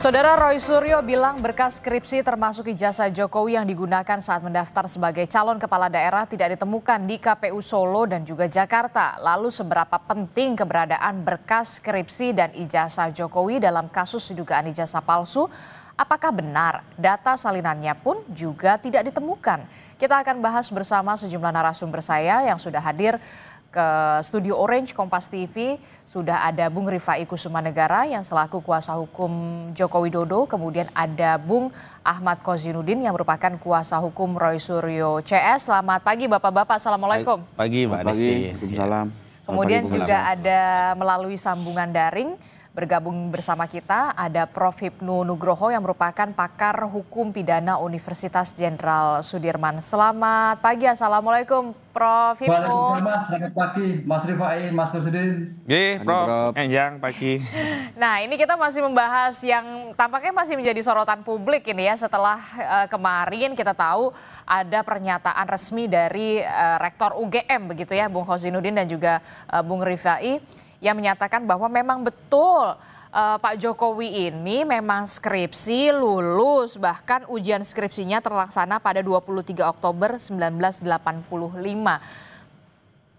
Saudara Roy Suryo bilang berkas skripsi termasuk ijazah Jokowi yang digunakan saat mendaftar sebagai calon kepala daerah tidak ditemukan di KPU Solo dan juga Jakarta. Lalu seberapa penting keberadaan berkas skripsi dan ijazah Jokowi dalam kasus dugaan ijazah palsu? Apakah benar data salinannya pun juga tidak ditemukan? Kita akan bahas bersama sejumlah narasumber saya yang sudah hadir ke Studio Orange Kompas TV. Sudah ada Bung Rifai Kusumanegara yang selaku kuasa hukum Joko Widodo, kemudian ada Bung Ahmad Kozinudin yang merupakan kuasa hukum Roy Suryo CS. Selamat pagi Bapak-bapak, Assalamualaikum. Pagi Mbak Desti. Waalaikumsalam. Kemudian juga ada melalui sambungan daring bergabung bersama kita ada Prof. Hipnu Nugroho yang merupakan pakar hukum pidana Universitas Jenderal Sudirman. Selamat pagi, Assalamualaikum Prof. Hipnu. Waalaikumsalam, selamat pagi Mas Rifai, Mas Kusidin. Prof. Enjang, pagi. Nah, ini kita masih membahas yang tampaknya masih menjadi sorotan publik ini ya, setelah kemarin kita tahu ada pernyataan resmi dari Rektor UGM begitu ya, Bung Kozinudin dan juga Bung Rifai, yang menyatakan bahwa memang betul Pak Jokowi ini memang skripsi lulus, bahkan ujian skripsinya terlaksana pada 23 Oktober 1985.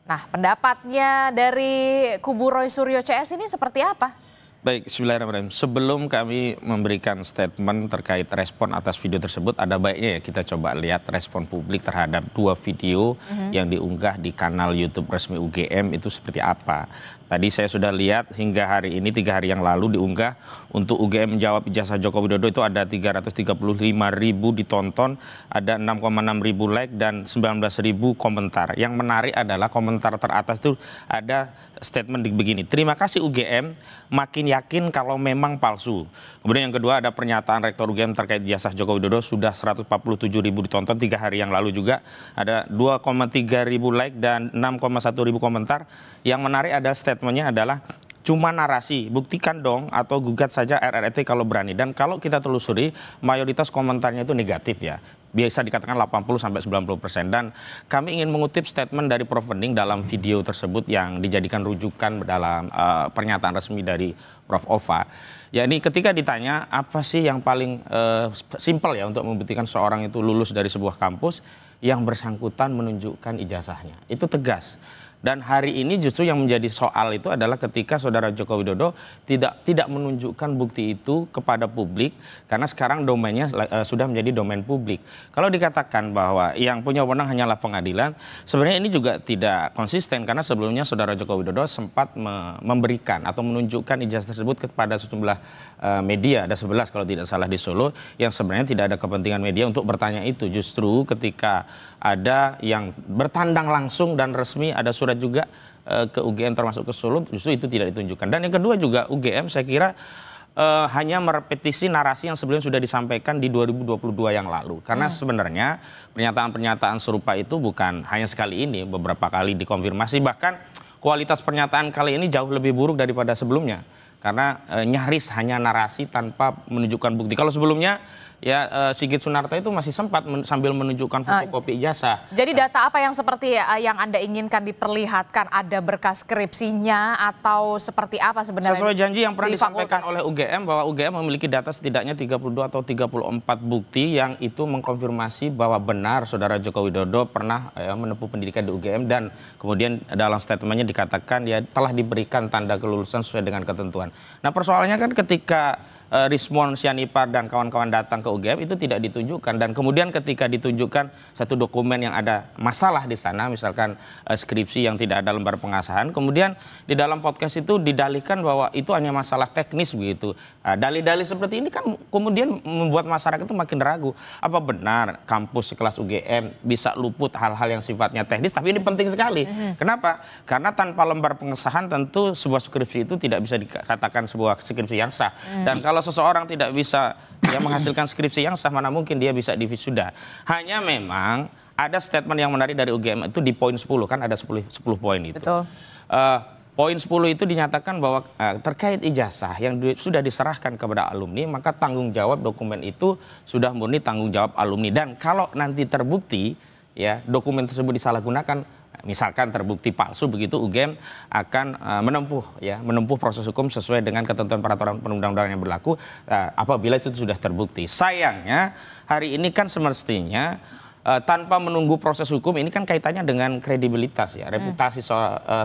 Nah, pendapatnya dari kubu Roy Suryo CS ini seperti apa? Baik, bismillahirrahmanirrahim. Sebelum kami memberikan statement terkait respon atas video tersebut, ada baiknya ya kita coba lihat respon publik terhadap dua video yang diunggah di kanal YouTube resmi UGM itu seperti apa. Tadi saya sudah lihat hingga hari ini 3 hari yang lalu diunggah untuk UGM menjawab ijazah Joko Widodo itu ada 335.000 ditonton, ada 6,6 ribu like dan 19.000 komentar. Yang menarik adalah komentar teratas itu ada statement begini, terima kasih UGM, makin yakin kalau memang palsu. Kemudian yang kedua ada pernyataan Rektor UGM terkait ijazah Joko Widodo sudah 147.000 ditonton 3 hari yang lalu juga, ada 2,3 ribu like dan 6,1 ribu komentar. Yang menarik ada statementnya adalah cuma narasi, buktikan dong atau gugat saja RRT kalau berani. Dan kalau kita telusuri mayoritas komentarnya itu negatif ya. Biasa dikatakan 80-90%. Dan kami ingin mengutip statement dari Prof. Wening dalam video tersebut yang dijadikan rujukan dalam pernyataan resmi dari Prof. Ova. Ya, ini ketika ditanya apa sih yang paling simpel ya untuk membuktikan seorang itu lulus dari sebuah kampus, yang bersangkutan menunjukkan ijazahnya. Itu tegas. Dan hari ini justru yang menjadi soal itu adalah ketika Saudara Joko Widodo tidak menunjukkan bukti itu kepada publik karena sekarang domainnya sudah menjadi domain publik. Kalau dikatakan bahwa yang punya wewenang hanyalah pengadilan, sebenarnya ini juga tidak konsisten karena sebelumnya Saudara Joko Widodo sempat memberikan atau menunjukkan ijazah tersebut kepada sejumlah media, ada 11 kalau tidak salah di Solo, yang sebenarnya tidak ada kepentingan media untuk bertanya itu. Justru ketika ada yang bertandang langsung dan resmi, ada surat juga ke UGM termasuk ke Solo, justru itu tidak ditunjukkan. Dan yang kedua juga UGM saya kira hanya merepetisi narasi yang sebelumnya sudah disampaikan di 2022 yang lalu. Karena sebenarnya pernyataan-pernyataan serupa itu bukan hanya sekali ini, beberapa kali dikonfirmasi, bahkan kualitas pernyataan kali ini jauh lebih buruk daripada sebelumnya. Karena nyaris hanya narasi tanpa menunjukkan bukti. Kalau sebelumnya ya Sigit Sunarta itu masih sempat sambil menunjukkan fotokopi ijazah. Jadi data apa yang seperti yang Anda inginkan diperlihatkan? Ada berkas skripsinya atau seperti apa sebenarnya? Sesuai janji yang pernah disampaikan oleh UGM bahwa UGM memiliki data setidaknya 32 atau 34 bukti yang itu mengkonfirmasi bahwa benar Saudara Joko Widodo pernah menempuh pendidikan di UGM dan kemudian dalam statementnya dikatakan ya telah diberikan tanda kelulusan sesuai dengan ketentuan. Nah, persoalannya kan ketika Rismon Sianipar dan kawan-kawan datang ke UGM itu tidak ditunjukkan, dan kemudian ketika ditunjukkan satu dokumen yang ada masalah di sana, misalkan skripsi yang tidak ada lembar pengasahan, kemudian di dalam podcast itu didalihkan bahwa itu hanya masalah teknis begitu. Dalih-dalih seperti ini kan kemudian membuat masyarakat itu makin ragu, apa benar kampus sekelas UGM bisa luput hal-hal yang sifatnya teknis, tapi ini penting sekali. Kenapa? Karena tanpa lembar pengesahan tentu sebuah skripsi itu tidak bisa dikatakan sebuah skripsi yang sah. Dan kalau seseorang tidak bisa menghasilkan skripsi yang sah, mana mungkin dia bisa divisuda. Hanya memang ada statement yang menarik dari UGM itu di poin 10, kan ada 10 poin itu. Betul. Poin 10 itu dinyatakan bahwa terkait ijazah yang sudah diserahkan kepada alumni, maka tanggung jawab dokumen itu sudah murni tanggung jawab alumni. Dan kalau nanti terbukti ya dokumen tersebut disalahgunakan, misalkan terbukti palsu, begitu UGM akan menempuh proses hukum sesuai dengan ketentuan peraturan perundang-undangan yang berlaku apabila itu sudah terbukti. Sayangnya hari ini kan semestinya tanpa menunggu proses hukum, ini kan kaitannya dengan kredibilitas ya, reputasi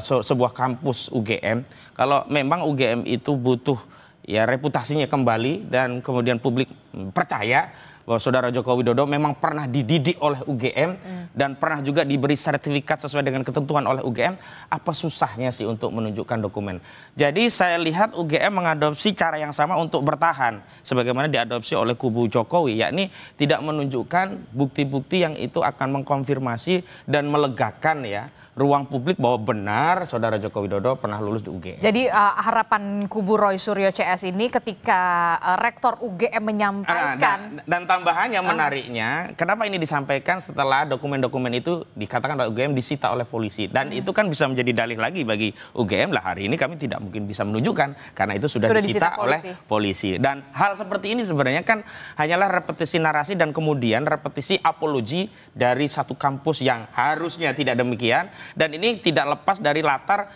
sebuah kampus UGM. Kalau memang UGM itu butuh ya reputasinya kembali dan kemudian publik percaya bahwa Saudara Joko Widodo memang pernah dididik oleh UGM dan pernah juga diberi sertifikat sesuai dengan ketentuan oleh UGM, apa susahnya sih untuk menunjukkan dokumen? Jadi saya lihat UGM mengadopsi cara yang sama untuk bertahan sebagaimana diadopsi oleh kubu Jokowi, yakni tidak menunjukkan bukti-bukti yang itu akan mengkonfirmasi dan melegakan ya ruang publik bahwa benar Saudara Joko Widodo pernah lulus di UGM. Jadi harapan kubu Roy Suryo CS ini ketika Rektor UGM menyampaikan. Dan tambahannya menariknya, kenapa ini disampaikan setelah dokumen-dokumen itu dikatakan oleh UGM disita oleh polisi. Dan itu kan bisa menjadi dalih lagi bagi UGM lah, hari ini kami tidak mungkin bisa menunjukkan karena itu sudah disita oleh polisi. Dan hal seperti ini sebenarnya kan hanyalah repetisi narasi dan kemudian repetisi apologi dari satu kampus yang harusnya tidak demikian. Dan ini tidak lepas dari latar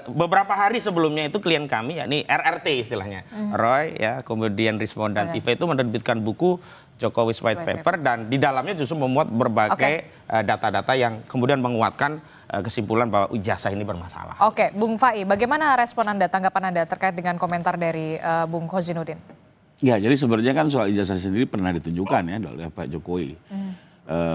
beberapa hari sebelumnya itu klien kami, yakni RRT istilahnya, Roy ya, kemudian Rismond dan Tiva itu menerbitkan buku Jokowi's White Paper dan di dalamnya justru memuat berbagai data-data yang kemudian menguatkan kesimpulan bahwa ijazah ini bermasalah. Oke, Bung Fai, bagaimana respon Anda, tanggapan Anda terkait dengan komentar dari Bung Kozinudin? Ya, jadi sebenarnya kan soal ijazah sendiri pernah ditunjukkan ya oleh Pak Jokowi.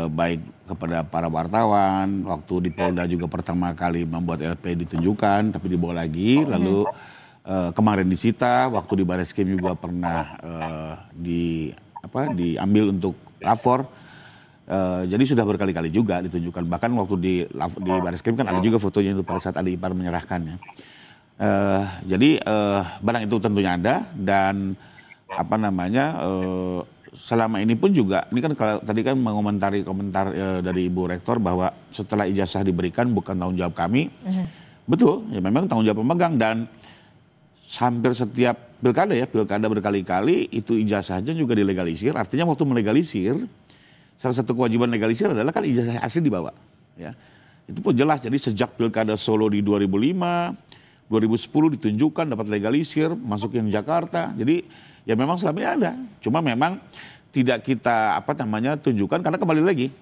Baik kepada para wartawan, waktu di Polda juga pertama kali membuat LP ditunjukkan, tapi dibawa lagi, lalu kemarin disita, waktu di Bareskrim juga pernah diambil untuk lapor, jadi sudah berkali-kali juga ditunjukkan, bahkan waktu di Bareskrim kan ada juga fotonya itu pada saat adik ipar menyerahkannya. Jadi barang itu tentunya ada dan selama ini pun juga, ini kan kalau tadi kan mengomentari komentar dari Ibu Rektor bahwa setelah ijazah diberikan bukan tanggung jawab kami. Betul, ya memang tanggung jawab pemegang dan hampir setiap pilkada berkali-kali itu ijazahnya juga dilegalisir. Artinya waktu melegalisir, salah satu kewajiban legalisir adalah kan ijazah asli dibawa. Ya. Itu pun jelas, jadi sejak pilkada Solo di 2005, 2010 ditunjukkan dapat legalisir, masuk yang Jakarta. Jadi ya memang selama ini ada, cuma memang tidak kita tunjukkan karena kembali lagi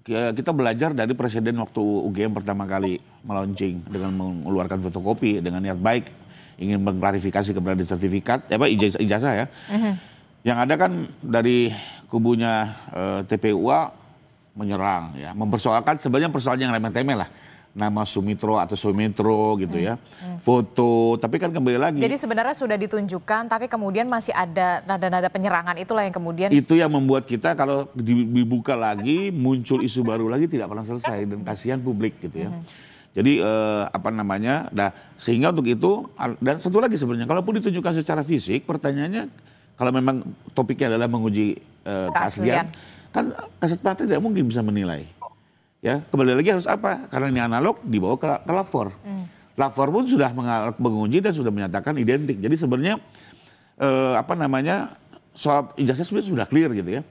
kita belajar dari presiden waktu UGM pertama kali melaunching dengan mengeluarkan fotokopi dengan niat baik ingin mengklarifikasi keberadaan sertifikat ijazah ya. Yang ada kan dari kubunya TPUA menyerang ya, mempersoalkan sebenarnya persoalan yang remeh-temeh lah. Nama Sumitro atau Sumitro gitu ya, foto, tapi kan kembali lagi. Jadi sebenarnya sudah ditunjukkan, tapi kemudian masih ada nada-nada penyerangan, itulah yang kemudian. Itu yang membuat kita kalau dibuka lagi, muncul isu baru lagi tidak pernah selesai dan kasihan publik gitu ya. Jadi sehingga untuk itu, dan satu lagi sebenarnya, kalaupun ditunjukkan secara fisik, pertanyaannya kalau memang topiknya adalah menguji keaslian, kan Kasat Mata tidak mungkin bisa menilai. Ya, kembali lagi harus apa? Karena ini analog dibawa ke lapor. Lapor pun sudah menguji dan sudah menyatakan identik. Jadi sebenarnya soal ijazah sebenarnya sudah clear gitu ya.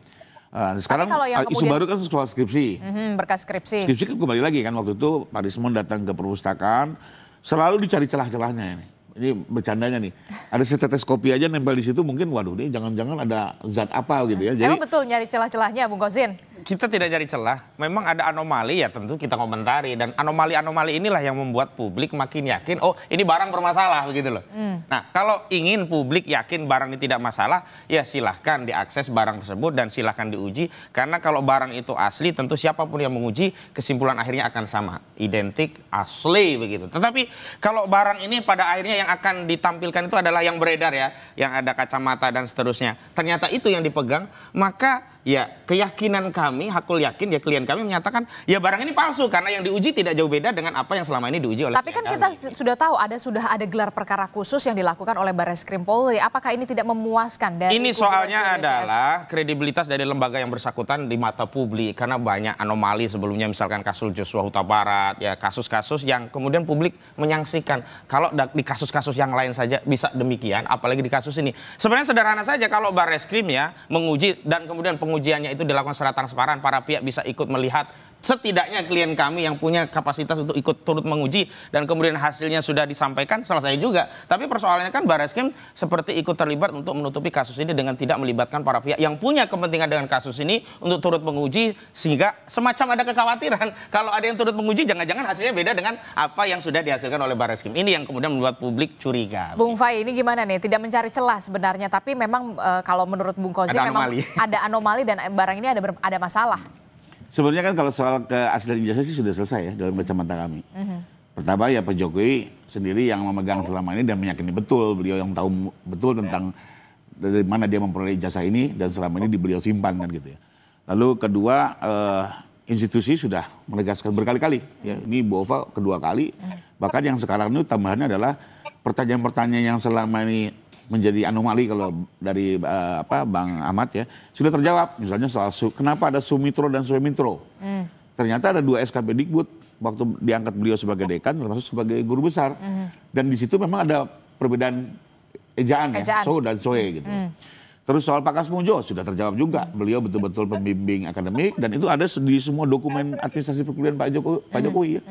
Sekarang isu baru kan soal skripsi. Berkas skripsi. Skripsi kan kembali lagi kan waktu itu Pak Rismond datang ke perpustakaan selalu dicari celah-celahnya ini. Ini bercandanya nih. Ada setetes kopi aja nempel di situ mungkin waduh ini jangan-jangan ada zat apa gitu ya. Jadi, emang betul nyari celah-celahnya Bung Kozin? Kita tidak cari celah, memang ada anomali ya tentu kita komentari dan anomali-anomali inilah yang membuat publik makin yakin oh ini barang bermasalah begitu loh. Nah kalau ingin publik yakin barang ini tidak masalah ya silahkan diakses barang tersebut dan silahkan diuji karena kalau barang itu asli tentu siapapun yang menguji kesimpulan akhirnya akan sama, identik, asli begitu. Tetapi kalau barang ini pada akhirnya yang akan ditampilkan itu adalah yang beredar ya, yang ada kacamata dan seterusnya. Ternyata itu yang dipegang, maka ya keyakinan kami, hakul yakin ya klien kami menyatakan ya barang ini palsu karena yang diuji tidak jauh beda dengan apa yang selama ini diuji oleh. Tapi kan kita sudah tahu sudah ada gelar perkara khusus yang dilakukan oleh Bareskrim Polri. Apakah ini tidak memuaskan dari ini soalnya adalah kredibilitas dari lembaga yang bersangkutan di mata publik karena banyak anomali sebelumnya misalkan kasus Joshua Huta Barat ya kasus-kasus yang kemudian publik menyaksikan kalau di kasus-kasus yang lain saja bisa demikian apalagi di kasus ini. Sebenarnya sederhana saja kalau Bareskrim ya menguji dan kemudian pengujiannya itu dilakukan secara transparan, para pihak bisa ikut melihat setidaknya klien kami yang punya kapasitas untuk ikut turut menguji dan kemudian hasilnya sudah disampaikan, selesai juga. Tapi persoalannya kan Barreskrim seperti ikut terlibat untuk menutupi kasus ini dengan tidak melibatkan para pihak yang punya kepentingan dengan kasus ini untuk turut menguji, sehingga semacam ada kekhawatiran kalau ada yang turut menguji jangan-jangan hasilnya beda dengan apa yang sudah dihasilkan oleh Barreskrim. Ini yang kemudian membuat publik curiga. Bung Fai, ini gimana nih? Tidak mencari celah sebenarnya, tapi memang kalau menurut Bung Kozi memang ada anomali dan barang ini ada masalah. Sebenarnya kan kalau soal keaslian ijazah sih sudah selesai ya dalam kacamata kami. Pertama ya Pak Jokowi sendiri yang memegang selama ini dan meyakini betul, beliau yang tahu betul tentang dari mana dia memperoleh ijazah ini dan selama ini beliau simpan kan gitu ya. Lalu kedua, institusi sudah menegaskan berkali-kali ya, ini Bu Ova kedua kali. Bahkan yang sekarang ini tambahannya adalah pertanyaan-pertanyaan yang selama ini menjadi anomali kalau dari Bang Ahmad ya sudah terjawab. Misalnya soal kenapa ada Sumitro dan Sumitro. Ternyata ada 2 SKP Dikbud waktu diangkat beliau sebagai dekan termasuk sebagai guru besar. Dan di situ memang ada perbedaan ejaan. Ya, So dan Soe gitu. Terus soal Pak Kasmujo sudah terjawab juga. Beliau betul-betul pembimbing akademik dan itu ada di semua dokumen administrasi perkuliahan Pak Jokowi ya.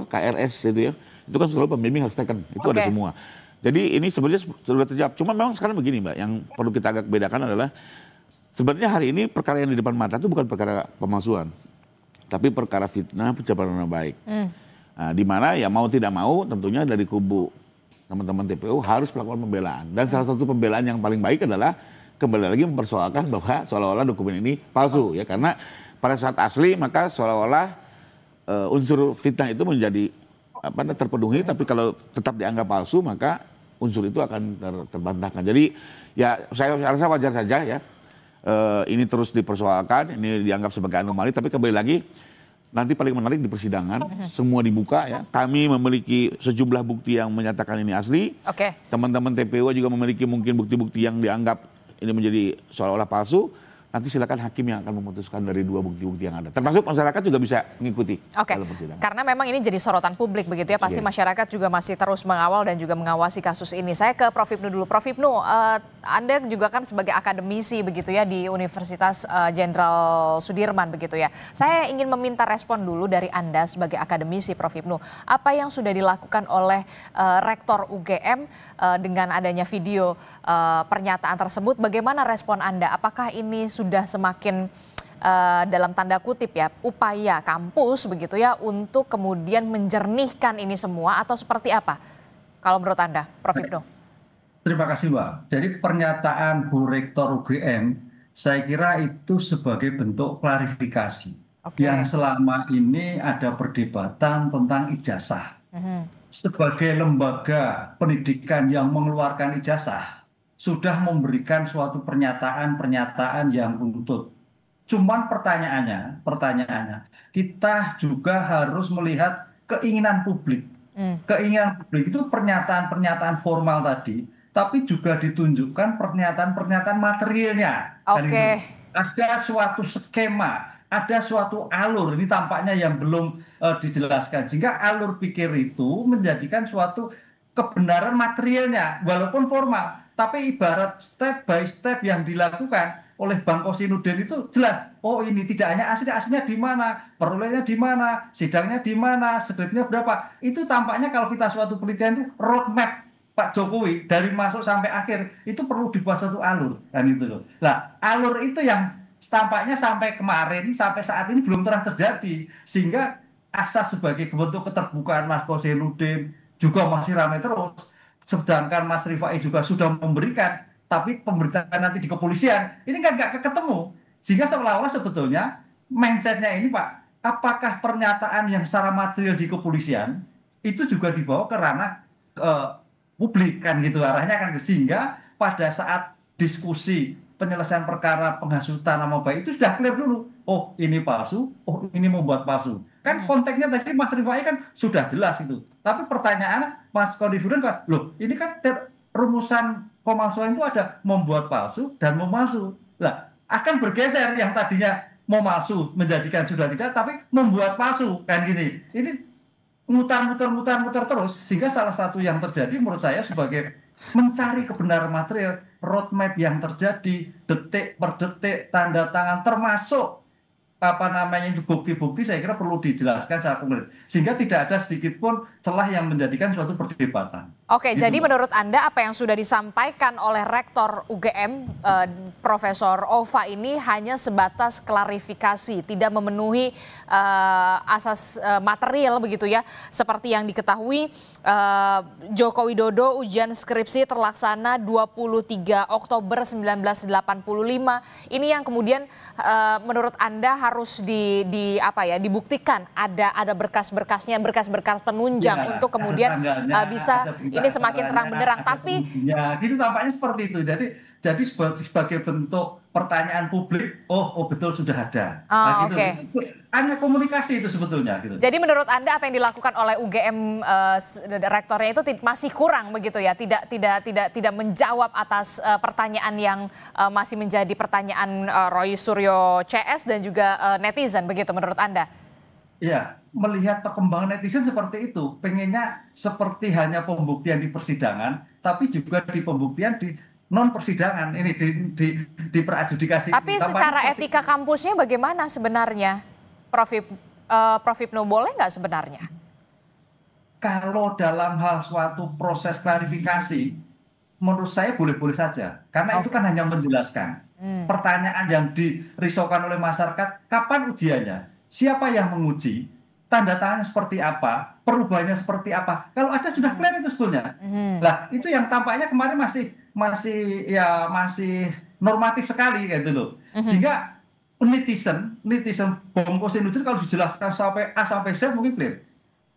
KRS itu ya. Itu kan selalu pembimbing harus teken. Itu ada semua. Jadi ini sebenarnya sudah terjawab. Cuma memang sekarang begini Mbak, yang perlu kita agak bedakan adalah sebenarnya hari ini perkara yang di depan mata itu bukan perkara pemalsuan, tapi perkara fitnah pencemaran nama baik. Nah, di mana ya mau tidak mau tentunya dari kubu teman-teman TPU harus melakukan pembelaan. Dan salah satu pembelaan yang paling baik adalah kembali lagi mempersoalkan bahwa seolah-olah dokumen ini palsu ya, karena pada saat asli maka seolah-olah unsur fitnah itu menjadi terpenuhi, tapi kalau tetap dianggap palsu maka unsur itu akan terbantahkan. Jadi ya saya rasa wajar saja ya ini terus dipersoalkan, ini dianggap sebagai anomali, tapi kembali lagi nanti paling menarik di persidangan semua dibuka ya. Kami memiliki sejumlah bukti yang menyatakan ini asli. Teman-teman TPU juga memiliki mungkin bukti-bukti yang dianggap ini menjadi seolah-olah palsu. Nanti silakan hakim yang akan memutuskan dari 2 bukti-bukti yang ada. Termasuk masyarakat juga bisa mengikuti dalam persidangan. Karena memang ini jadi sorotan publik begitu ya. Pasti masyarakat juga masih terus mengawal dan juga mengawasi kasus ini. Saya ke Prof Hipnu dulu. Prof Hipnu, Anda juga kan sebagai akademisi begitu ya di Universitas Jenderal Sudirman begitu ya. Saya ingin meminta respon dulu dari Anda sebagai akademisi, Prof Hipnu. Apa yang sudah dilakukan oleh Rektor UGM dengan adanya video pernyataan tersebut? Bagaimana respon Anda? Apakah ini sudah semakin dalam tanda kutip ya upaya kampus begitu ya untuk kemudian menjernihkan ini semua atau seperti apa kalau menurut Anda, Prof Hipnu? Terima kasih Mbak. Jadi pernyataan Bu Rektor UGM saya kira itu sebagai bentuk klarifikasi yang selama ini ada perdebatan tentang ijazah. Sebagai lembaga pendidikan yang mengeluarkan ijazah sudah memberikan suatu pernyataan yang runtut. Cuman pertanyaannya, kita juga harus melihat keinginan publik. Keinginan publik itu pernyataan-pernyataan formal tadi, tapi juga ditunjukkan pernyataan-pernyataan materialnya. Ada suatu skema, ada suatu alur, ini tampaknya yang belum dijelaskan. Sehingga alur pikir itu menjadikan suatu kebenaran materialnya, walaupun formal. Tapi ibarat step by step yang dilakukan oleh Bang Kosinudin itu jelas. Oh ini tidak hanya aslinya di mana, perolehnya di mana, sidangnya di mana, skripnya berapa. Itu tampaknya kalau kita suatu penelitian itu roadmap Pak Jokowi dari masuk sampai akhir itu perlu dibuat satu alur kan itu loh. Nah alur itu yang tampaknya sampai kemarin sampai saat ini belum pernah terjadi, sehingga asas sebagai bentuk keterbukaan Mas Kosinudin juga masih ramai terus. Sedangkan Mas Rifai juga sudah memberikan, tapi pemberitaan nanti di kepolisian ini kan nggak ketemu, sehingga seolah-olah sebetulnya mindsetnya ini Pak, apakah pernyataan yang secara material di kepolisian itu juga dibawa ke ranah publik kan gitu arahnya kan, sehingga pada saat diskusi penyelesaian perkara penghasutan nama baik itu sudah clear dulu, oh ini palsu, oh ini membuat palsu. Kan konteksnya tadi Mas Rifai kan sudah jelas itu. Tapi pertanyaan Mas Konifudin kan, loh ini kan rumusan pemalsuan itu ada membuat palsu dan memalsu. Lah akan bergeser yang tadinya memalsu menjadikan sudah tidak, tapi membuat palsu kan gini. Ini mutar terus, sehingga salah satu yang terjadi menurut saya sebagai mencari kebenaran material, roadmap yang terjadi detik per detik, tanda tangan termasuk bukti-bukti saya kira perlu dijelaskan secara konkret sehingga tidak ada sedikit pun celah yang menjadikan suatu perdebatan. Oke, Gitu, jadi Mbak. menurut Anda apa yang sudah disampaikan oleh Rektor UGM Profesor Ova ini hanya sebatas klarifikasi, tidak memenuhi asas material begitu ya. Seperti yang diketahui Joko Widodo ujian skripsi terlaksana 23 Oktober 1985. Ini yang kemudian menurut Anda harus dibuktikan ada berkas-berkasnya, berkas-berkas penunjang Ya, untuk kemudian tanggalnya, bisa ada berita ini semakin acaranya, terang benderang. ada Tapi pengujinya, gitu tampaknya seperti itu. Jadi sebagai bentuk pertanyaan publik, oh betul sudah ada. Nah, gitu. oke. Itu hanya komunikasi itu sebetulnya gitu. Jadi menurut Anda apa yang dilakukan oleh UGM rektornya itu masih kurang begitu ya? Tidak menjawab atas pertanyaan yang masih menjadi pertanyaan Roy Suryo CS dan juga netizen begitu menurut Anda? Ya, melihat perkembangan netizen seperti itu, pengennya seperti hanya pembuktian di persidangan, tapi juga di pembuktian di non persidangan ini di peradjudikasi. Tapi secara etika kampusnya bagaimana sebenarnya, Prof. Hipnu, boleh nggak sebenarnya? Kalau dalam hal suatu proses klarifikasi, menurut saya boleh-boleh saja, karena itu kan hanya menjelaskan. Pertanyaan yang dirisaukan oleh masyarakat, kapan ujiannya? Siapa yang menguji? Tanda tangannya seperti apa? Perubahannya seperti apa? Kalau ada sudah clear itu sebetulnya. Nah, itu yang tampaknya kemarin masih normatif sekali gitu loh. Sehingga netizen bom Kosinudin kalau dijelaskan sampai A sampai Z mungkin clear.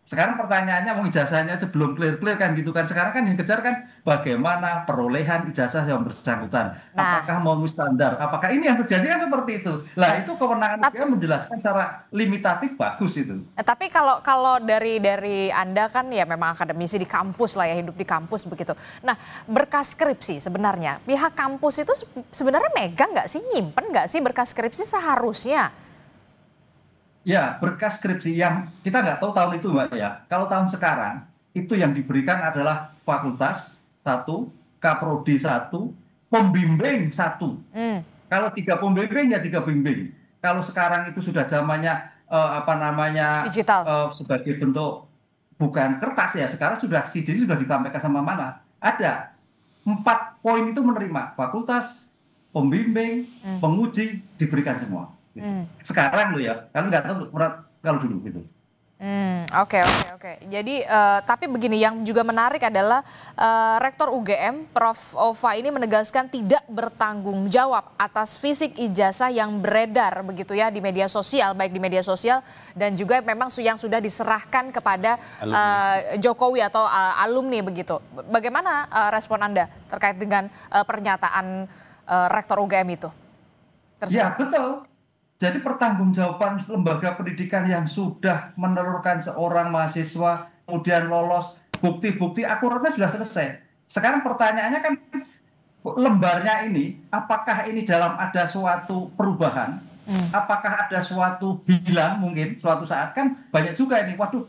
Sekarang pertanyaannya mau ijazahnya aja belum clear kan gitu kan. Sekarang kan yang kejar kan bagaimana perolehan ijazah yang bersangkutan. Apakah memenuhi standar? Apakah ini yang terjadi kan seperti itu. Lah itu kewenangan dia menjelaskan secara limitatif bagus itu. Tapi kalau dari Anda kan ya memang akademisi di kampus lah ya, hidup di kampus begitu. Nah, berkas skripsi sebenarnya pihak kampus itu sebenarnya megang nggak sih, nyimpen nggak sih berkas skripsi seharusnya? Ya, berkas skripsi yang kita nggak tahu tahun itu Mbak ya. Kalau tahun sekarang, itu yang diberikan adalah fakultas 1, kaprodi 1, pembimbing 1. Kalau 3 pembimbing ya 3 pembimbing. Kalau sekarang itu sudah zamannya Digital. sebagai bentuk bukan kertas ya, sekarang sudah CD sudah disampaikan sama mana. Ada 4 poin itu menerima fakultas, pembimbing, penguji diberikan semua. Sekarang loh ya, kan nggak tahu kalau dulu gitu. Oke. Jadi tapi begini yang juga menarik adalah Rektor UGM Prof. Ova ini menegaskan tidak bertanggung jawab atas fisik ijazah yang beredar begitu ya di media sosial, baik di media sosial dan juga memang yang sudah diserahkan kepada Jokowi atau alumni begitu. Bagaimana respon Anda terkait dengan pernyataan Rektor UGM itu? Ya betul. Jadi pertanggungjawaban lembaga pendidikan yang sudah menelurkan seorang mahasiswa, kemudian lolos, bukti-bukti akuratnya sudah selesai. Sekarang pertanyaannya kan lembarnya ini, apakah ini dalam ada suatu perubahan, apakah ada suatu hilang mungkin suatu saat kan banyak juga ini, waduh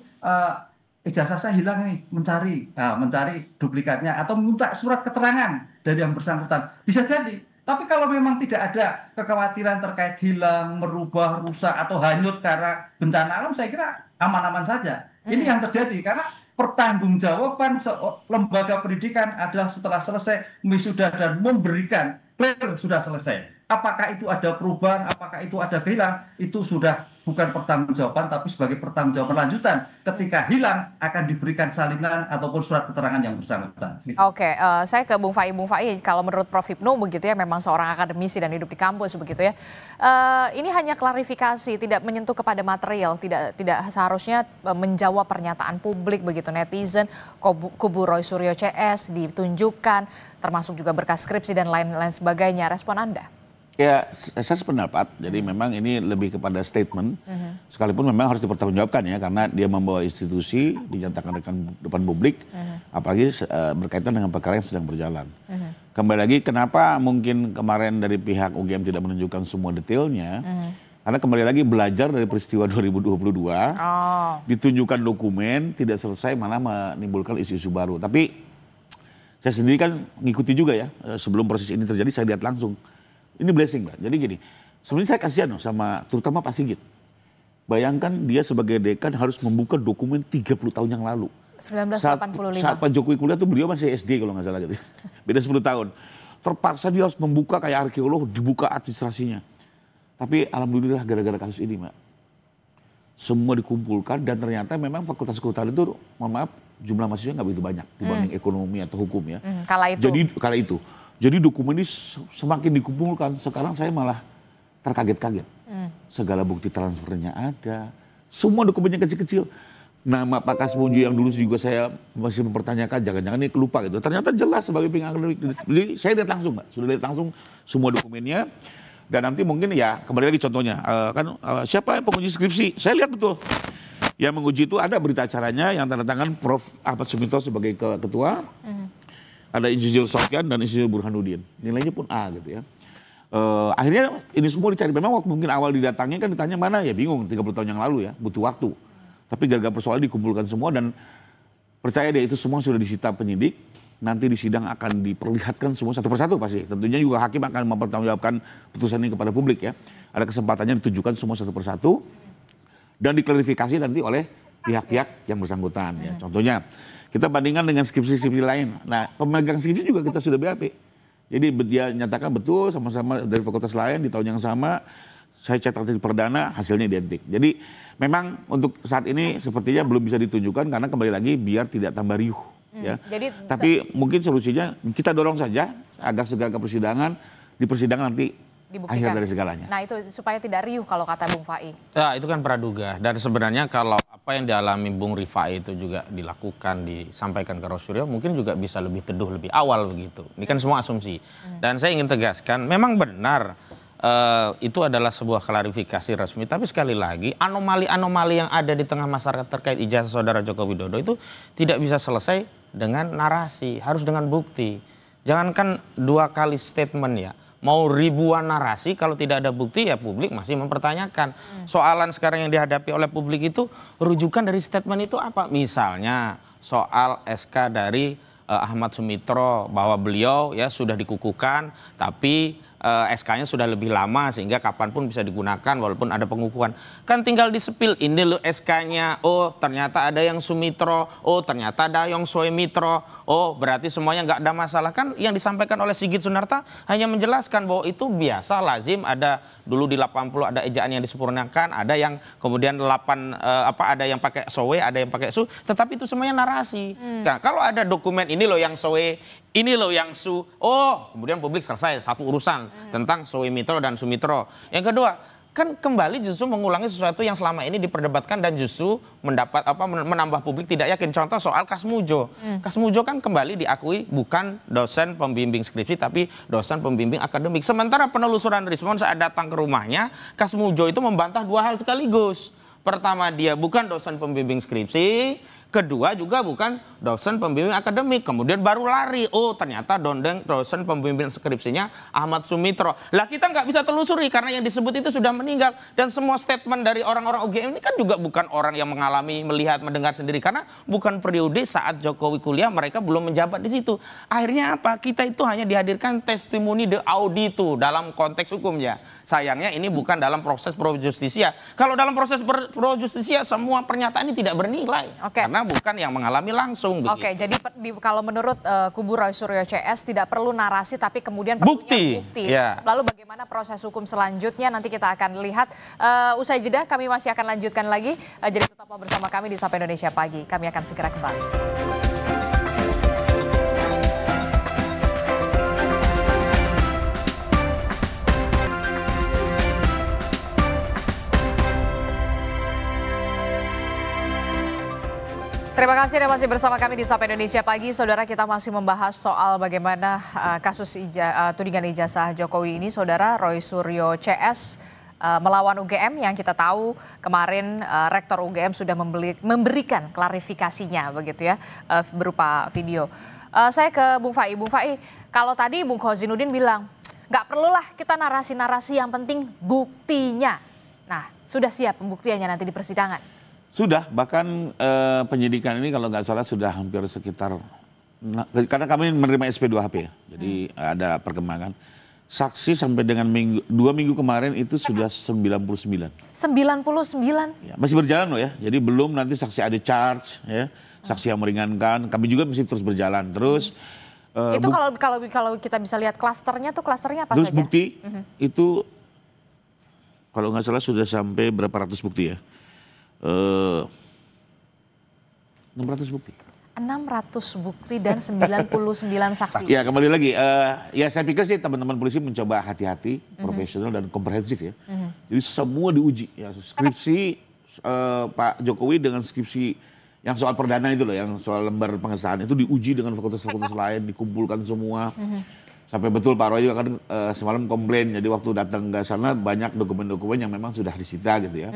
ijazah saya hilang nih, mencari duplikatnya atau minta surat keterangan dari yang bersangkutan, bisa jadi. Tapi kalau memang tidak ada kekhawatiran terkait hilang, merubah, rusak, atau hanyut karena bencana alam, saya kira aman-aman saja. Ini yang terjadi karena pertanggungjawaban lembaga pendidikan adalah setelah selesai wisuda dan memberikan clear sudah selesai. Apakah itu ada perubahan, apakah itu ada hilang, itu sudah bukan pertanggungjawaban tapi sebagai pertanggungjawaban lanjutan. Ketika hilang akan diberikan salinan ataupun surat keterangan yang bersangkutan. Oke, saya ke Bung Fai. Kalau menurut Prof. Hipnu begitu ya, memang seorang akademisi dan hidup di kampus begitu ya. Ini hanya klarifikasi, tidak menyentuh kepada material, tidak seharusnya menjawab pernyataan publik begitu netizen, kubu Roy Suryo CS ditunjukkan, termasuk juga berkas skripsi dan lain-lain sebagainya. Respon Anda? Ya, saya sependapat. Jadi memang ini lebih kepada statement, sekalipun memang harus dipertanggungjawabkan ya, karena dia membawa institusi, dinyatakan depan publik, apalagi berkaitan dengan perkara yang sedang berjalan. Kembali lagi, kenapa mungkin kemarin dari pihak UGM tidak menunjukkan semua detailnya? Karena kembali lagi belajar dari peristiwa 2022, ditunjukkan dokumen, tidak selesai malah menimbulkan isu-isu baru. Tapi saya sendiri kan ngikuti juga ya, sebelum proses ini terjadi saya lihat langsung. Ini blessing, Mbak. Jadi gini, Sebenarnya saya kasihan loh sama terutama Pak Sigit. Bayangkan dia sebagai dekan harus membuka dokumen 30 tahun yang lalu. 1985. Saat Pak Jokowi kuliah tuh beliau masih SD kalau nggak salah gitu. Beda 10 tahun. Terpaksa dia harus membuka kayak arkeolog, dibuka administrasinya. Tapi alhamdulillah gara-gara kasus ini, Mbak. Semua dikumpulkan dan ternyata memang fakultas kehutanan itu, mohon maaf, jumlah mahasiswa nggak begitu banyak dibanding ekonomi atau hukum ya. Kala itu. Kala itu. Jadi dokumen ini semakin dikumpulkan, sekarang saya malah terkaget-kaget. Segala bukti transfernya ada, semua dokumennya kecil-kecil. Nama Pak Kasmujo yang dulu juga saya masih mempertanyakan, jangan-jangan ini lupa gitu. Ternyata jelas sebagai pihak akademik. Jadi saya lihat langsung, Mbak. Sudah lihat langsung semua dokumennya. Dan nanti mungkin ya, kembali lagi contohnya, siapa yang penguji skripsi? Saya lihat betul. Yang menguji itu ada berita acaranya yang tanda tangan Prof. Ahmad Suminto sebagai ketua. Ada Insinyur Sofyan dan Insinyur Burhanuddin. Nilainya pun A gitu ya. Akhirnya ini semua dicari. Memang waktu mungkin awal didatangnya kan ditanya mana, ya bingung 30 tahun yang lalu ya, butuh waktu. Tapi gara-gara persoalan dikumpulkan semua dan percaya deh itu semua sudah disita penyidik. Nanti di sidang akan diperlihatkan semua satu persatu pasti. Tentunya juga hakim akan mempertanggungjawabkan putusan ini kepada publik ya. Ada kesempatannya ditunjukkan semua satu persatu dan diklarifikasi nanti oleh pihak-pihak yang bersangkutan ya. Contohnya kita bandingkan dengan skripsi-skripsi lain. Nah, pemegang skripsi juga kita sudah BAP. Jadi dia nyatakan betul sama-sama dari fakultas lain di tahun yang sama. Saya cetak di perdana, hasilnya identik. Jadi memang untuk saat ini sepertinya belum bisa ditunjukkan karena kembali lagi biar tidak tambah riuh. Ya. Tapi mungkin solusinya kita dorong saja agar segala persidangan di persidangan nanti dibuktikan. Akhir dari segalanya. Nah itu supaya tidak riuh kalau kata Bung Fai. Ya itu kan praduga. Dan sebenarnya kalau apa yang dialami Bung Rifai itu juga dilakukan, disampaikan ke Rosuryo, mungkin juga bisa lebih teduh, lebih awal begitu. Ini kan semua asumsi. Dan saya ingin tegaskan, memang benar itu adalah sebuah klarifikasi resmi. Tapi sekali lagi, anomali-anomali yang ada di tengah masyarakat terkait ijazah saudara Joko Widodo itu tidak bisa selesai dengan narasi, harus dengan bukti. Jangankan 2 kali statement ya, mau ribuan narasi kalau tidak ada bukti ya publik masih mempertanyakan. Soalan sekarang yang dihadapi oleh publik itu rujukan dari statement itu apa? Misalnya soal SK dari Ahmad Sumitro bahwa beliau ya sudah dikukuhkan tapi SK-nya sudah lebih lama sehingga kapanpun bisa digunakan walaupun ada pengukuhan. Kan tinggal disepil ini loh SK-nya, oh ternyata ada yang Sumitro, oh ternyata ada yang Soemitro, oh berarti semuanya nggak ada masalah. Kan yang disampaikan oleh Sigit Sunarta hanya menjelaskan bahwa itu biasa lazim, ada dulu di 80 ada ejaan yang disempurnakan, ada yang kemudian 8 ada yang pakai Soe, ada yang pakai Su, tetapi itu semuanya narasi. Nah, kalau ada dokumen ini loh yang Soe, ini loh yang Su, oh kemudian publik selesai satu urusan tentang Soemitro dan Sumitro. Yang kedua, kan kembali justru mengulangi sesuatu yang selama ini diperdebatkan dan justru menambah publik tidak yakin. Contoh soal Kasmujo. Kasmujo kan kembali diakui bukan dosen pembimbing skripsi tapi dosen pembimbing akademik. Sementara penelusuran Rismon saat datang ke rumahnya, Kasmujo itu membantah 2 hal sekaligus. Pertama, dia bukan dosen pembimbing skripsi. Kedua juga bukan dosen pembimbing akademik. Kemudian baru lari. Oh ternyata dosen pembimbing skripsinya Ahmad Sumitro. Lah kita nggak bisa telusuri karena yang disebut itu sudah meninggal. Dan semua statement dari orang-orang UGM ini kan juga bukan orang yang mengalami, melihat, mendengar sendiri. Karena bukan periode saat Jokowi kuliah mereka belum menjabat di situ. Akhirnya apa? Kita itu hanya dihadirkan testimoni de audito dalam konteks hukumnya. Sayangnya ini bukan dalam proses pro justisia. Kalau dalam proses pro justisia semua pernyataan ini tidak bernilai. Karena bukan yang mengalami langsung. Oke, jadi kalau menurut kubu Rosuryo CS tidak perlu narasi tapi kemudian perlunya bukti. Ya. Lalu bagaimana proses hukum selanjutnya nanti kita akan lihat. Usai jeda kami masih akan lanjutkan lagi. Jadi tetaplah bersama kami di Sapa Indonesia Pagi. Kami akan segera kembali. Terima kasih Anda masih bersama kami di Sapa Indonesia Pagi. Saudara, kita masih membahas soal bagaimana kasus tudingan ijazah Jokowi ini. Saudara, Rosuryo CS melawan UGM yang kita tahu kemarin Rektor UGM sudah memberikan klarifikasinya begitu ya berupa video. Saya ke Bung Fai. Bung Fai, kalau tadi Bung Khozinuddin bilang nggak perlulah kita narasi-narasi, yang penting buktinya. Nah, sudah siap pembuktiannya nanti di persidangan? Sudah, bahkan penyidikan ini kalau nggak salah sudah hampir sekitar, karena kami menerima SP2HP ya, jadi ada perkembangan. saksi sampai dengan 2 minggu kemarin itu sudah 99. 99? Ya, masih berjalan loh ya, jadi belum nanti saksi ada charge ya, saksi yang meringankan, kami juga masih terus berjalan. Terus itu kalau kita bisa lihat klasternya apa terus saja? Bukti itu kalau nggak salah sudah sampai berapa ratus bukti ya? 600 bukti. 600 bukti dan 99 saksi. Ya kembali lagi, ya saya pikir sih teman-teman polisi mencoba hati-hati, profesional dan komprehensif ya. Jadi semua diuji, ya skripsi Pak Jokowi dengan skripsi yang soal perdana itu loh, yang soal lembar pengesahan itu diuji dengan fakultas-fakultas lain, dikumpulkan semua. Sampai betul Pak Roy juga kan semalam komplain, jadi waktu datang ke sana banyak dokumen-dokumen yang memang sudah disita gitu ya.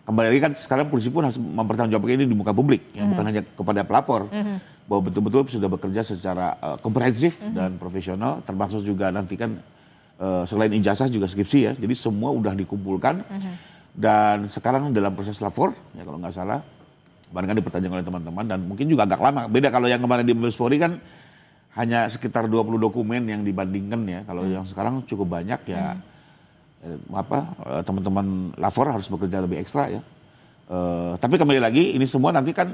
Kembali lagi kan sekarang polisi pun harus mempertanggungjawabkan ini di muka publik, ya, bukan hanya kepada pelapor, bahwa betul-betul sudah bekerja secara komprehensif dan profesional, termasuk juga nanti kan selain ijazah juga skripsi ya, jadi semua udah dikumpulkan dan sekarang dalam proses lapor, ya kalau nggak salah, kemarin kan dipertanyakan oleh teman-teman dan mungkin juga agak lama, beda kalau yang kemarin di Mabes Polri kan hanya sekitar 20 dokumen yang dibandingkan ya, kalau yang sekarang cukup banyak ya. Teman-teman lapor harus bekerja lebih ekstra ya. Tapi kembali lagi ini semua nanti kan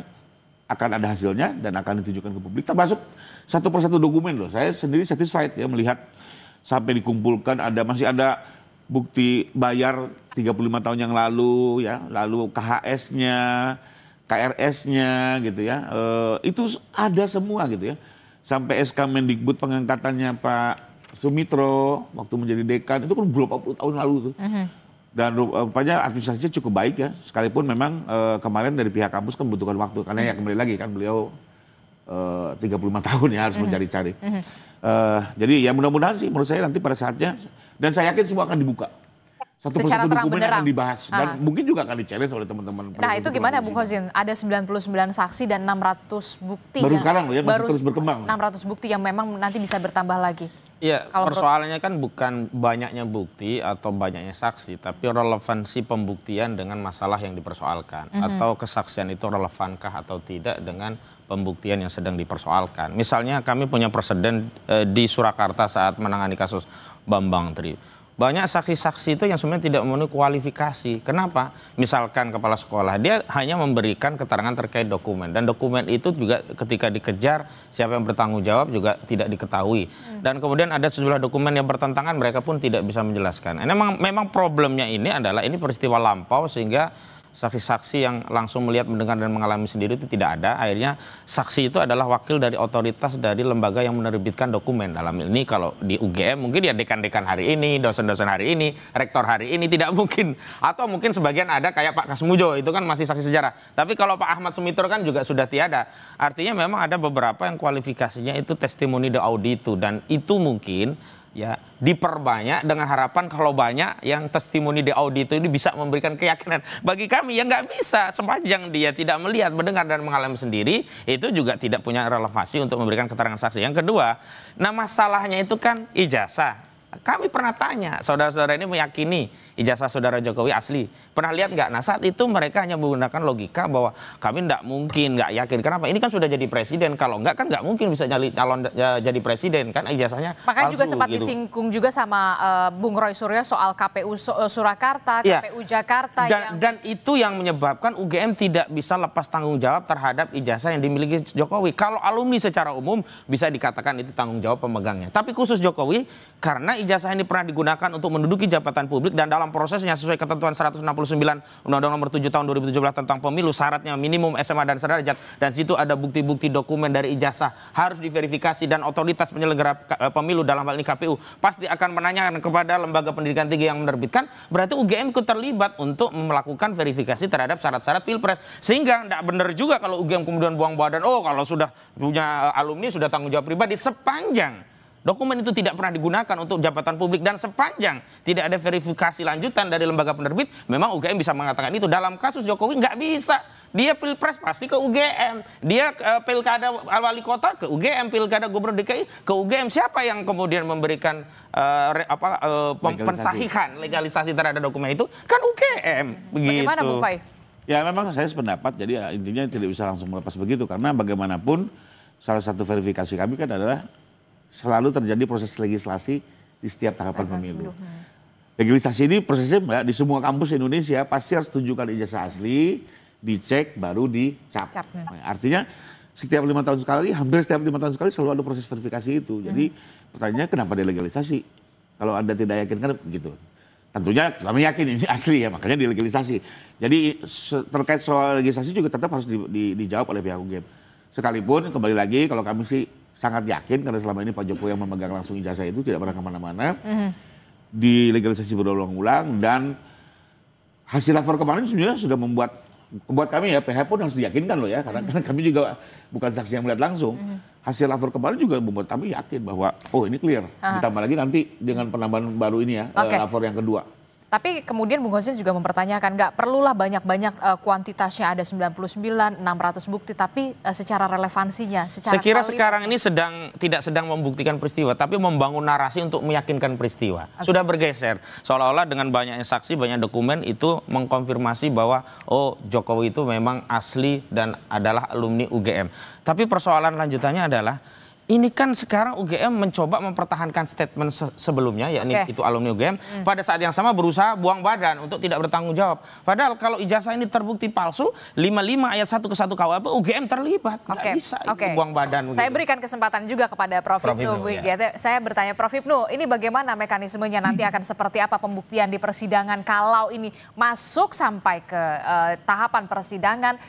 akan ada hasilnya dan akan ditunjukkan ke publik. Termasuk satu persatu dokumen loh. Saya sendiri satisfied ya melihat sampai dikumpulkan masih ada bukti bayar 35 tahun yang lalu ya, lalu KHS-nya, KRS-nya gitu ya. Itu ada semua gitu ya. Sampai SK Mendikbud pengangkatannya Pak Sumitro waktu menjadi dekan itu kan berapa puluh tahun lalu tuh. Dan rupanya administrasinya cukup baik ya. Sekalipun memang kemarin dari pihak kampus kan membutuhkan waktu. Karena ya kembali lagi kan beliau 35 tahun ya harus mencari-cari. Jadi ya mudah-mudahan sih menurut saya nanti pada saatnya. Dan saya yakin semua akan dibuka. Satu persatu dokumen akan dibahas. Dan mungkin juga akan di-challenge oleh teman-teman. Nah itu gimana Bung Khozin? Ada 99 saksi dan 600 bukti. Baru sekarang loh ya, masih terus berkembang. 600 bukti yang memang nanti bisa bertambah lagi. Iya, persoalannya kan bukan banyaknya bukti atau banyaknya saksi, tapi relevansi pembuktian dengan masalah yang dipersoalkan. Atau kesaksian itu relevankah atau tidak dengan pembuktian yang sedang dipersoalkan. Misalnya kami punya presiden di Surakarta saat menangani kasus Bambang Tri. Banyak saksi-saksi itu yang sebenarnya tidak memenuhi kualifikasi. Kenapa? Misalkan kepala sekolah, dia hanya memberikan keterangan terkait dokumen. Dan dokumen itu juga ketika dikejar, siapa yang bertanggung jawab juga tidak diketahui. Dan kemudian ada sejumlah dokumen yang bertentangan, mereka pun tidak bisa menjelaskan. Memang problemnya ini adalah ini peristiwa lampau sehingga saksi-saksi yang langsung melihat, mendengar, dan mengalami sendiri itu tidak ada. Akhirnya saksi itu adalah wakil dari otoritas dari lembaga yang menerbitkan dokumen. Dalam ini kalau di UGM mungkin ya dekan-dekan hari ini, dosen-dosen hari ini, rektor hari ini, tidak mungkin. Atau mungkin sebagian ada kayak Pak Kasmujo, itu kan masih saksi sejarah. Tapi kalau Pak Ahmad Sumitro kan juga sudah tiada. Artinya memang ada beberapa yang kualifikasinya itu testimoni de audito. Dan itu mungkin ya diperbanyak dengan harapan kalau banyak yang testimoni de audito ini bisa memberikan keyakinan. Bagi kami yang nggak bisa, sepanjang dia tidak melihat, mendengar, dan mengalami sendiri, itu juga tidak punya relevansi untuk memberikan keterangan saksi. Yang kedua, nah masalahnya itu kan ijazah. Kami pernah tanya, saudara-saudara ini meyakini ijazah saudara Jokowi asli. Pernah lihat nggak? Nah saat itu mereka hanya menggunakan logika bahwa kami nggak mungkin, nggak yakin. Kenapa? Ini kan sudah jadi presiden. Kalau nggak kan nggak mungkin bisa calon jadi presiden. Kan ijazahnya makanya palsu, juga sempat gitu. Disinggung juga sama Bung Roy Suryo soal KPU Surakarta, KPU Jakarta. Dan itu yang menyebabkan UGM tidak bisa lepas tanggung jawab terhadap ijazah yang dimiliki Jokowi. Kalau alumni secara umum bisa dikatakan itu tanggung jawab pemegangnya. Tapi khusus Jokowi, karena ijazah ini pernah digunakan untuk menduduki jabatan publik dan dalam prosesnya sesuai ketentuan 169 Undang-Undang Nomor 7 Tahun 2017 tentang Pemilu, syaratnya minimum SMA dan sederajat, dan situ ada bukti-bukti dokumen dari ijazah harus diverifikasi, dan otoritas penyelenggara pemilu dalam hal ini KPU pasti akan menanyakan kepada lembaga pendidikan tinggi yang menerbitkan. Berarti UGM ikut terlibat untuk melakukan verifikasi terhadap syarat-syarat Pilpres, sehingga tidak benar juga kalau UGM kemudian buang badan, oh kalau sudah punya alumni sudah tanggung jawab pribadi. Sepanjang dokumen itu tidak pernah digunakan untuk jabatan publik dan sepanjang tidak ada verifikasi lanjutan dari lembaga penerbit, memang UGM bisa mengatakan itu. Dalam kasus Jokowi nggak bisa. Dia Pilpres pasti ke UGM. Dia pilkada wali kota ke UGM, pilkada gubernur DKI ke UGM. Siapa yang kemudian memberikan pensahihan, legalisasi terhadap dokumen itu? Kan UGM. Begitu. Bagaimana Bu Fai? Ya memang saya sependapat, jadi ya, intinya tidak bisa langsung melepas begitu. Karena bagaimanapun salah satu verifikasi kami kan adalah selalu terjadi proses legislasi di di setiap tahapan pemilu. Legalisasi ini prosesnya Mbak, di semua kampus Indonesia pasti harus tunjukkan ijazah asli, dicek, baru dicap. Artinya setiap 5 tahun sekali, hampir setiap 5 tahun sekali selalu ada proses verifikasi itu. Jadi pertanyaannya kenapa delegalisasi? Kalau Anda tidak yakin kan begitu. Tentunya kami yakin ini asli ya, makanya dilegalisasi. Jadi terkait soal legalisasi juga tetap harus dijawab oleh pihak UGM. Sekalipun kembali lagi kalau kami sih sangat yakin karena selama ini Pak Jokowi yang memegang langsung ijazah itu tidak pernah kemana-mana. Dilegalisasi berulang-ulang dan hasil lapor kemarin sebenarnya sudah membuat kami ya PH pun harus diyakinkan loh ya karena kami juga bukan saksi yang melihat langsung. Hasil lapor kemarin juga membuat kami yakin bahwa oh ini clear. Ditambah lagi nanti dengan penambahan baru ini ya lapor yang kedua. Tapi kemudian Bung Hussein juga mempertanyakan, nggak perlulah banyak-banyak kuantitasnya ada 99, 600 bukti, tapi secara relevansinya, secara saya kira sekarang ini tidak sedang membuktikan peristiwa, tapi membangun narasi untuk meyakinkan peristiwa. Sudah bergeser, seolah-olah dengan banyaknya saksi, banyak dokumen itu mengkonfirmasi bahwa oh Jokowi itu memang asli dan adalah alumni UGM. Tapi persoalan lanjutannya adalah, ini kan sekarang UGM mencoba mempertahankan statement sebelumnya, yakni itu alumni UGM, pada saat yang sama berusaha buang badan untuk tidak bertanggung jawab. Padahal kalau ijazah ini terbukti palsu, 55 ayat 1 ke 1 KUHP, UGM terlibat. Nggak bisa itu buang badan. Saya berikan kesempatan juga kepada Prof. Hipnu. Ya. Saya bertanya, Prof. Hipnu, ini bagaimana mekanismenya nanti akan seperti apa pembuktian di persidangan kalau ini masuk sampai ke tahapan persidangan?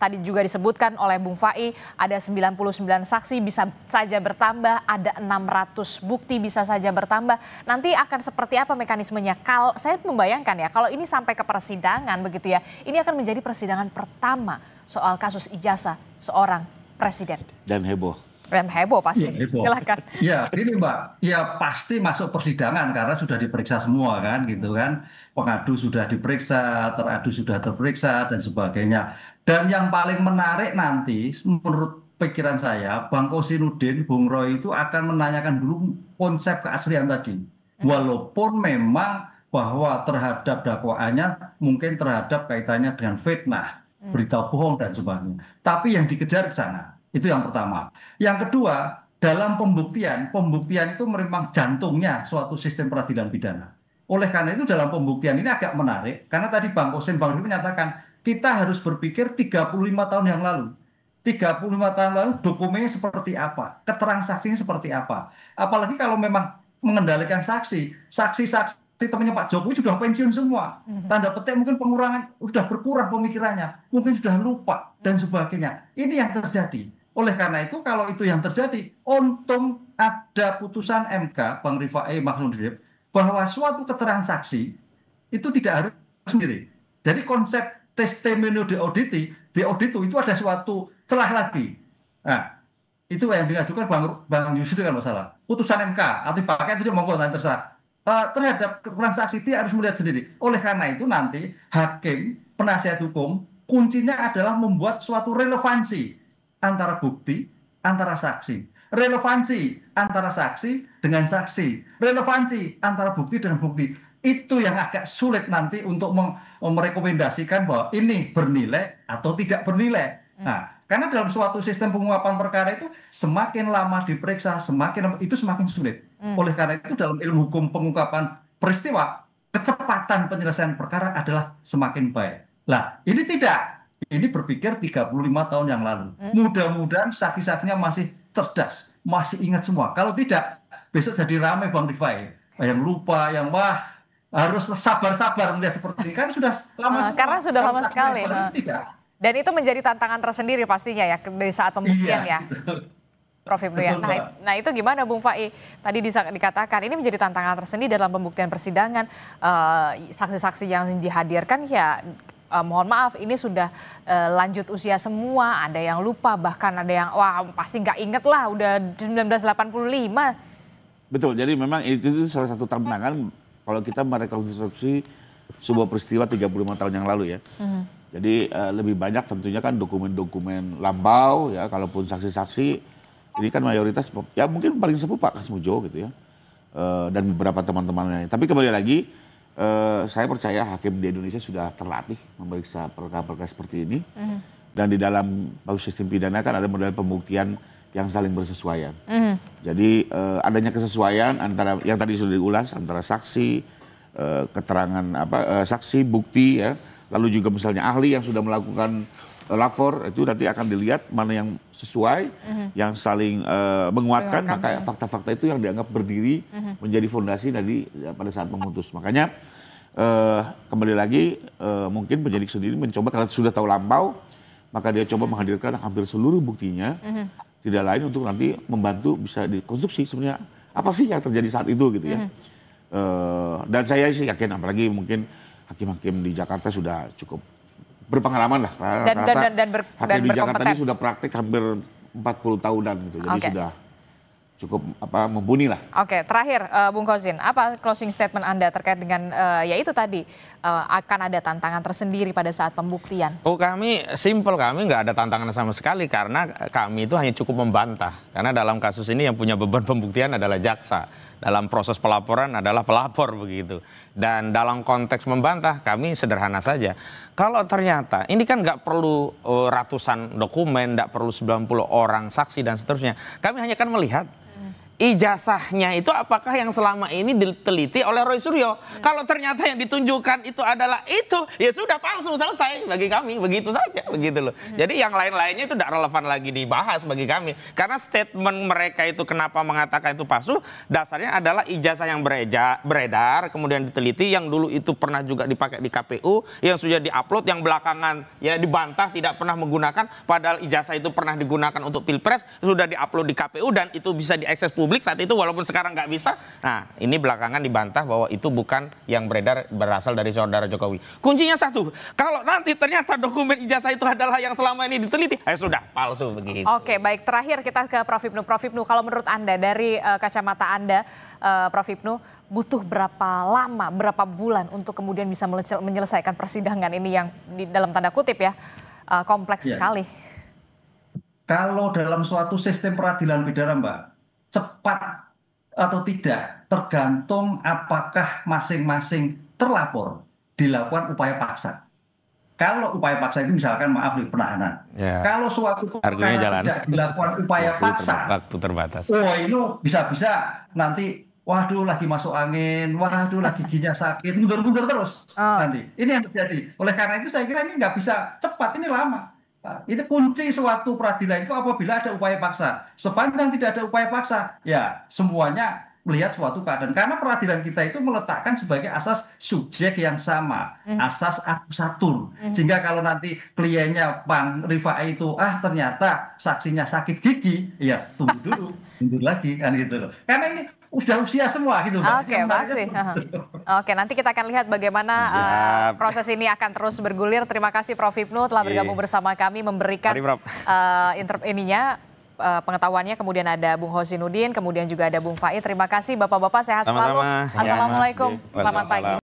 Tadi juga disebutkan oleh Bung Fai, ada 99 saksi bisa saja bertambah, ada 600 bukti bisa saja bertambah. Nanti akan seperti apa mekanismenya? Kalau saya membayangkan ya, kalau ini sampai ke persidangan begitu ya, ini akan menjadi persidangan pertama soal kasus ijazah seorang presiden. Dan heboh. Dan heboh pasti. Ya, heboh. Silakan. Ya, ini Mbak, ya pasti masuk persidangan karena sudah diperiksa semua kan, gitu kan. Pengadu sudah diperiksa, teradu sudah terperiksa dan sebagainya. Dan yang paling menarik nanti, menurut pikiran saya, Bang Kosinudin, Bung Roy itu akan menanyakan dulu konsep keaslian tadi. Walaupun memang bahwa terhadap dakwaannya mungkin terhadap kaitannya dengan fitnah, berita bohong dan sebagainya. Tapi yang dikejar ke sana. Itu yang pertama. Yang kedua, dalam pembuktian itu memang jantungnya suatu sistem peradilan pidana. Oleh karena itu dalam pembuktian ini agak menarik, karena tadi Bang Kosin, Bang Rudi menyatakan, kita harus berpikir 35 tahun yang lalu. 35 tahun lalu dokumennya seperti apa, keterangan saksinya seperti apa. Apalagi kalau memang mengendalikan saksi temannya Pak Jokowi sudah pensiun semua. Tanda petik mungkin pengurangan, sudah berkurang pemikirannya, mungkin sudah lupa dan sebagainya. Ini yang terjadi. Oleh karena itu, kalau itu yang terjadi, untung ada putusan MK, Bang Rifai Makhludir, bahwa suatu keterangan saksi itu tidak harus sendiri. Jadi konsep testimonio de audito itu ada suatu celah lagi. Nah, itu yang diajukan Bang Yusuf kan masalah. Putusan MK, atau pakai itu monggo terserah. Terhadap keterangan saksi dia harus melihat sendiri. Oleh karena itu nanti hakim, penasihat hukum, kuncinya adalah membuat suatu relevansi antara bukti, antara saksi. Relevansi antara saksi dengan saksi. Relevansi antara bukti dengan bukti. Itu yang agak sulit nanti untuk merekomendasikan bahwa ini bernilai atau tidak bernilai. Nah, karena dalam suatu sistem pengungkapan perkara itu semakin lama diperiksa, semakin sulit. Oleh karena itu dalam ilmu hukum pengungkapan peristiwa, kecepatan penyelesaian perkara adalah semakin baik. Nah, ini tidak. Ini berpikir 35 tahun yang lalu. Mudah-mudahan saksi-saksinya masih cerdas, masih ingat semua. Kalau tidak, besok jadi ramai Bang Rifai. Yang lupa, yang harus sabar-sabar melihat seperti ini. Kan sudah lama karena sudah lama sekali. Tidak. Dan itu menjadi tantangan tersendiri pastinya ya dari saat pembuktian ya. Prof. Hipnu ya. Nah itu gimana Bung Fai? Tadi dikatakan ini menjadi tantangan tersendiri dalam pembuktian persidangan. Saksi-saksi yang dihadirkan ya mohon maaf ini sudah lanjut usia semua. Ada yang lupa, bahkan ada yang wah pasti nggak inget lah udah 1985. Betul, jadi memang itu salah satu tantangan kalau kita merekonstruksi sebuah peristiwa 35 tahun yang lalu ya. Jadi lebih banyak tentunya kan dokumen-dokumen lampau ya, kalaupun saksi-saksi ini kan mayoritas ya mungkin paling sepuh Pak Kasmujo gitu ya, dan beberapa teman-temannya. Tapi kembali lagi saya percaya hakim di Indonesia sudah terlatih memeriksa perkara-perkara seperti ini, dan di dalam sistem pidana kan ada model pembuktian yang saling bersesuaian. Jadi adanya kesesuaian antara yang tadi sudah diulas antara saksi, keterangan saksi, bukti ya, lalu juga misalnya ahli yang sudah melakukan lapor itu nanti akan dilihat mana yang sesuai, yang saling menguatkan, maka fakta-fakta itu yang dianggap berdiri menjadi fondasi tadi pada saat memutus. Makanya kembali lagi mungkin penyidik sendiri mencoba karena sudah tahu lampau, maka dia coba menghadirkan hampir seluruh buktinya, tidak lain untuk nanti membantu bisa dikonstruksi sebenarnya apa sih yang terjadi saat itu gitu ya. Dan saya sih yakin apalagi mungkin hakim-hakim di Jakarta sudah cukup berpengalaman lah. Dan hakim di Jakarta ini sudah praktik hampir 40 tahunan gitu. Jadi sudah cukup mumpuni lah. Oke, terakhir Bung Kozin, apa closing statement Anda terkait dengan ya itu tadi akan ada tantangan tersendiri pada saat pembuktian? Oh, kami simpel, kami nggak ada tantangan sama sekali karena kami itu hanya cukup membantah. Karena dalam kasus ini yang punya beban pembuktian adalah jaksa. Dalam proses pelaporan adalah pelapor begitu. Dan dalam konteks membantah kami sederhana saja. Kalau ternyata ini kan nggak perlu ratusan dokumen, nggak perlu 90 orang saksi dan seterusnya. Kami hanya akan melihat ijazahnya itu apakah yang selama ini diteliti oleh Roy Suryo. Kalau ternyata yang ditunjukkan itu adalah itu, ya sudah palsu, selesai bagi kami, begitu saja, begitu loh. Jadi yang lain-lainnya itu tidak relevan lagi dibahas bagi kami. Karena statement mereka itu kenapa mengatakan itu palsu, dasarnya adalah ijazah yang beredar, kemudian diteliti, yang dulu itu pernah juga dipakai di KPU, yang sudah diupload, yang belakangan ya dibantah tidak pernah menggunakan, padahal ijazah itu pernah digunakan untuk Pilpres, sudah diupload di KPU dan itu bisa diakses publik saat itu walaupun sekarang nggak bisa. Nah, ini belakangan dibantah bahwa itu bukan yang beredar berasal dari saudara Jokowi. Kuncinya satu, kalau nanti ternyata dokumen ijazah itu adalah yang selama ini diteliti, sudah palsu begitu. Oke, baik, terakhir kita ke Prof. Hipnu. Prof. Hipnu, kalau menurut Anda dari kacamata Anda, Prof. Hipnu, butuh berapa lama, berapa bulan untuk kemudian bisa menyelesaikan persidangan ini yang di dalam tanda kutip ya kompleks sekali? Kalau dalam suatu sistem peradilan pidana, Mbak, cepat atau tidak tergantung apakah masing-masing terlapor dilakukan upaya paksa. Kalau upaya paksa itu misalkan maaf nih penahanan. Kalau suatu perkara tidak dilakukan upaya paksa, waktu terbatas. Oh, ini bisa-bisa nanti waduh lagi masuk angin, waduh lagi giginya sakit, mundur-mundur terus nanti. Ini yang terjadi. Oleh karena itu saya kira ini nggak bisa cepat, ini lama. Itu kunci suatu peradilan itu apabila ada upaya paksa. Sepanjang tidak ada upaya paksa, ya semuanya melihat suatu keadaan. Karena peradilan kita itu meletakkan sebagai asas subjek yang sama, asas akusatur. Sehingga kalau nanti kliennya Bang Rifai itu, ternyata saksinya sakit gigi, ya tunggu dulu, mundur lagi kan gitu loh. Karena ini udah usia semua gitu. Oke, pasti. Oke, nanti kita akan lihat bagaimana proses ini akan terus bergulir. Terima kasih Prof. Hipnu telah bergabung bersama kami memberikan pengetahuannya. Kemudian ada Bung Hosinuddin, kemudian juga ada Bung Faiz. Terima kasih Bapak-bapak, sehat selalu. Assalamualaikum, selamat pagi.